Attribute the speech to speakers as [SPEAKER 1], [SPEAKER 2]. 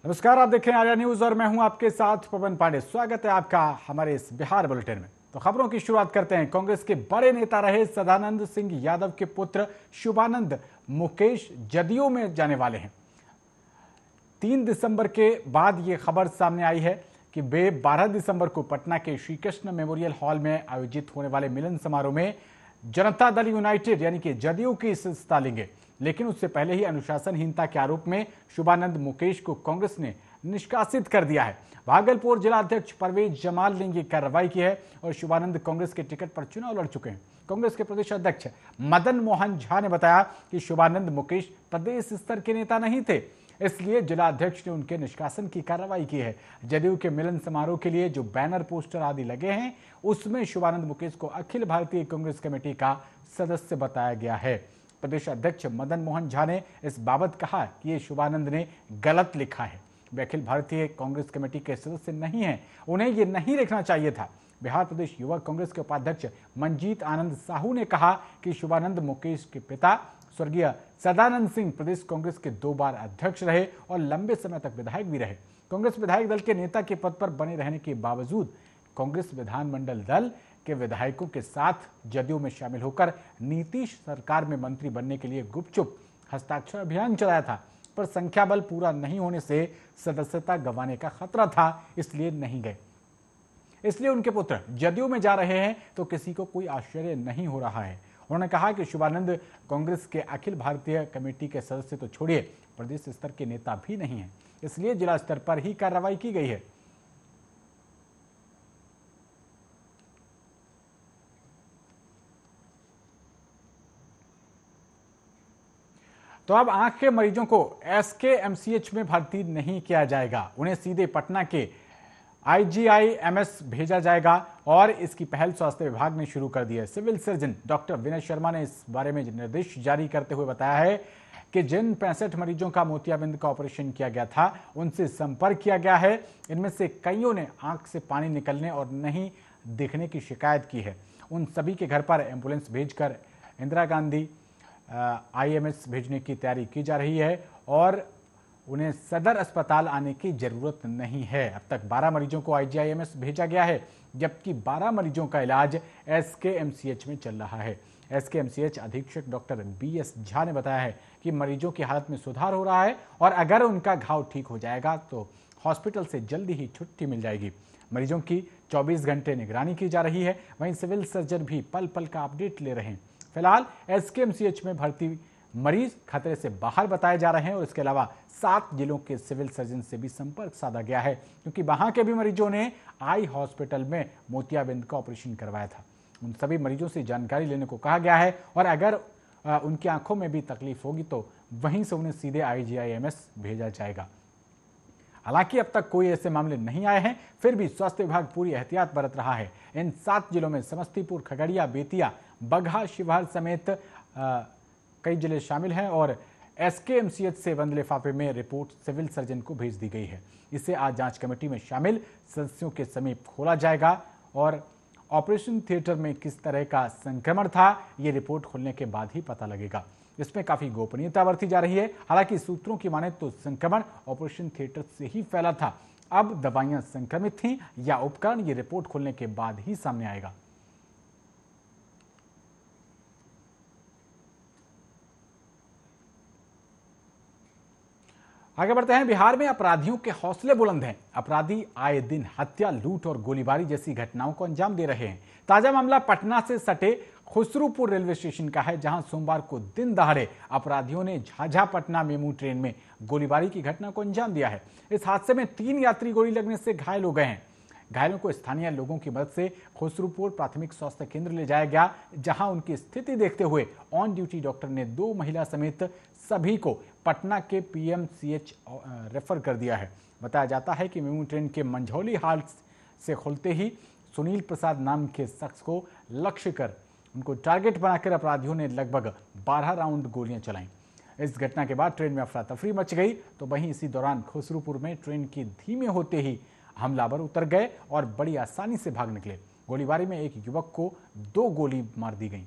[SPEAKER 1] नमस्कार, आप देख रहे हैं आर्या न्यूज और मैं हूं आपके साथ पवन पांडे। स्वागत है आपका हमारे इस बिहार बुलेटिन में। तो खबरों की शुरुआत करते हैं। कांग्रेस के बड़े नेता रहे सदानंद सिंह यादव के पुत्र शुभानंद मुकेश जदयू में जाने वाले हैं। 3 दिसंबर के बाद ये खबर सामने आई है कि वे 12 दिसंबर को पटना के श्री कृष्ण मेमोरियल हॉल में आयोजित होने वाले मिलन समारोह में जनता दल यूनाइटेड यानी कि जदयू की हिस्सा लेंगे। लेकिन उससे पहले ही अनुशासनहीनता के आरोप में शुभानंद मुकेश को कांग्रेस ने निष्कासित कर दिया है। भागलपुर जिला अध्यक्ष परवेज जमाल ने यह कार्रवाई की है और शुभानंद कांग्रेस के टिकट पर चुनाव लड़ चुके हैं। कांग्रेस के प्रदेश अध्यक्ष मदन मोहन झा ने बताया कि शुभानंद मुकेश प्रदेश स्तर के नेता नहीं थे, इसलिए जिला अध्यक्ष ने उनके निष्कासन की कार्रवाई की है। जदयू के मिलन समारोह के लिए जो बैनर पोस्टर आदि लगे हैं उसमें शुभानंद मुकेश को अखिल भारतीय कांग्रेस कमेटी का सदस्य बताया गया है। प्रदेश अध्यक्ष मदन मोहन झा ने इस बाबत कहा कि ये शुभानंद ने गलत लिखा है। वे अखिल भारतीय कांग्रेस कमेटी के सदस्य नहीं हैं, उन्हें ये नहीं लिखना चाहिए था। बिहार प्रदेश युवा कांग्रेस के उपाध्यक्ष मंजीत आनंद साहू ने कहा कि शुभानंद मुकेश के पिता स्वर्गीय सदानंद सिंह प्रदेश कांग्रेस के 2 बार अध्यक्ष रहे और लंबे समय तक विधायक भी रहे। कांग्रेस विधायक दल के नेता के पद पर बने रहने के बावजूद कांग्रेस विधानमंडल दल के विधायकों के साथ जदयू में शामिल होकर नीतीश सरकार में मंत्री बनने के लिए गुपचुप हस्ताक्षर अभियान चलाया था, पर संख्या बल पूरा नहीं होने से सदस्यता गंवाने का खतरा था, इसलिए नहीं गए। इसलिए उनके पुत्र जदयू में जा रहे हैं तो किसी को कोई आश्चर्य नहीं हो रहा है। उन्होंने कहा कि शुभानंद कांग्रेस के अखिल भारतीय कमेटी के सदस्य तो छोड़िए, प्रदेश स्तर के नेता भी नहीं है, इसलिए जिला स्तर पर ही कार्रवाई की गई है। तो अब आंख के मरीजों को एसकेएमसीएच में भर्ती नहीं किया जाएगा, उन्हें सीधे पटना के आईजीआईएमएस भेजा जाएगा और इसकी पहल स्वास्थ्य विभाग ने शुरू कर दी है। Civil surgeon doctor Vinay Sharma ने इस बारे में निर्देश जारी करते हुए बताया है कि जिन 65 मरीजों का मोतियाबिंद का ऑपरेशन किया गया था उनसे संपर्क किया गया है। इनमें से कईयों ने आंख से पानी निकलने और नहीं दिखने की शिकायत की है। उन सभी के घर पर एम्बुलेंस भेजकर इंदिरा गांधी आईएमएस भेजने की तैयारी की जा रही है और उन्हें सदर अस्पताल आने की जरूरत नहीं है। अब तक 12 मरीजों को आईजीआईएमएस भेजा गया है, जबकि 12 मरीजों का इलाज एसकेएमसीएच में चल रहा है। एसकेएमसीएच अधीक्षक डॉक्टर बीएस झा ने बताया है कि मरीजों की हालत में सुधार हो रहा है और अगर उनका घाव ठीक हो जाएगा तो हॉस्पिटल से जल्दी ही छुट्टी मिल जाएगी। मरीजों की 24 घंटे निगरानी की जा रही है। वहीं सिविल सर्जन भी पल पल का अपडेट ले रहे हैं। फिलहाल एसकेएमसीएच में भर्ती मरीज खतरे से बाहर बताए जा रहे हैं और इसके अलावा 7 जिलों के सिविल सर्जन से भी संपर्क साधा गया है, क्योंकि वहां के भी मरीजों ने आई हॉस्पिटल में मोतियाबिंद का ऑपरेशन करवाया था। उन सभी मरीजों से जानकारी लेने को कहा गया है और अगर उनकी आंखों में भी तकलीफ होगी तो वहीं से उन्हें सीधे आईजीआईएमएस भेजा जाएगा। हालांकि अब तक कोई ऐसे मामले नहीं आए हैं, फिर भी स्वास्थ्य विभाग पूरी एहतियात बरत रहा है। इन 7 जिलों में समस्तीपुर, खगड़िया, बेतिया, बगहा, शिवहर समेत कई जिले शामिल हैं और एसकेएमसीएच से बंद लिफाफे में रिपोर्ट सिविल सर्जन को भेज दी गई है। इसे आज जांच कमेटी में शामिल सदस्यों के समीप खोला जाएगा और ऑपरेशन थिएटर में किस तरह का संक्रमण था ये रिपोर्ट खुलने के बाद ही पता लगेगा। इसमें काफी गोपनीयता बरती जा रही है। हालांकि सूत्रों की माने तो संक्रमण ऑपरेशन थिएटर से ही फैला था। अब दवाइयां संक्रमित थीं या उपकरण, ये रिपोर्ट खुलने के बाद ही सामने आएगा। आगे बढ़ते हैं। बिहार में अपराधियों के हौसले बुलंद हैं। अपराधी आए दिन हत्या, लूट और गोलीबारी जैसी घटनाओं को अंजाम दे रहे हैं। ताजा मामला पटना से सटे खुसरूपुर रेलवे स्टेशन का है, जहां सोमवार को दिन दहाड़े अपराधियों ने झाझा पटना मेमू ट्रेन में गोलीबारी की घटना को अंजाम दिया है। इस हादसे में 3 यात्री गोली लगने से घायल हो गए हैं। घायलों को स्थानीय लोगों की मदद से खुसरूपुर प्राथमिक स्वास्थ्य केंद्र ले जाया गया, जहां उनकी स्थिति देखते हुए ऑन ड्यूटी डॉक्टर ने 2 महिला समेत सभी को पटना के पीएमसीएच रेफर कर दिया है। बताया जाता है कि मेमू ट्रेन के मंझौली हाल्ट से खुलते ही सुनील प्रसाद नाम के शख्स को लक्ष्य कर उनको टारगेट बनाकर अपराधियों ने लगभग 12 राउंड गोलियां चलाईं। इस घटना के बाद ट्रेन में अफरा तफरी मच गई, तो वहीं इसी दौरान खुसरूपुर में ट्रेन की धीमे होते ही हमलावर उतर गए और बड़ी आसानी से भाग निकले। गोलीबारी में एक युवक को 2 गोली मार दी गई।